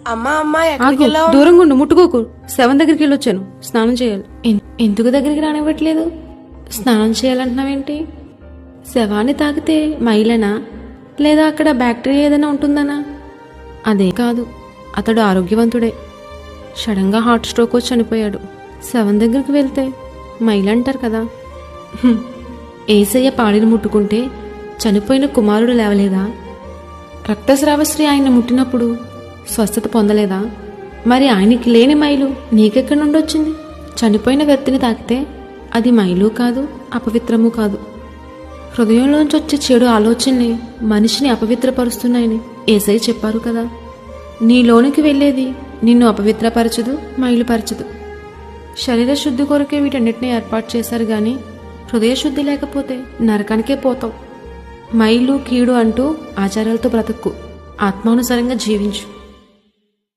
అమ్మా అమ్మా ఆగు, ఎక్కడికి వెళ్ళావు? దూరంగా ఉండు, ముట్టుకోకు. శవం దగ్గరికి వెళ్ళొచ్చాను, స్నానం చేయాలి. ఎందుకు దగ్గరికి రానివ్వట్లేదు? స్నానం చేయాలంటున్నావేంటి? శవాన్ని తాకితే మైలనా, లేదా అక్కడ బ్యాక్టీరియా ఏదైనా ఉంటుందనా? అదే కాదు, అతడు ఆరోగ్యవంతుడే. సడన్గా హార్ట్ స్ట్రోక్ వచ్చి చనిపోయాడు. శవం దగ్గరికి వెళ్తే మైలంటారు కదా. ఏసయ్య పాడిని ముట్టుకుంటే చనిపోయిన కుమారుడు లేవలేదా? రక్తస్రావశ్రీ ఆయన ముట్టినప్పుడు స్వస్థత పొందలేదా? మరి ఆయనకి లేని మైలు నీకెక్కడి నుండి వచ్చింది? చనిపోయిన వ్యక్తిని తాకితే అది మైలు కాదు, అపవిత్రము కాదు. హృదయంలోంచి వచ్చే చెడు ఆలోచనలే మనిషిని అపవిత్రపరుస్తున్నాయని ఏసయ్య చెప్పారు కదా. నీలోనికి వెళ్ళేది నిన్ను అపవిత్రపరచదు, మైలుపరచదు. శరీర శుద్ధి కొరకే వీటన్నిటిని ఏర్పాటు చేశారు గాని హృదయ శుద్ధి లేకపోతే నరకానికే పోతావు. మైలు కీడు అంటూ ఆచారాలతో బ్రతక్కు, ఆత్మానుసారంగా జీవించు.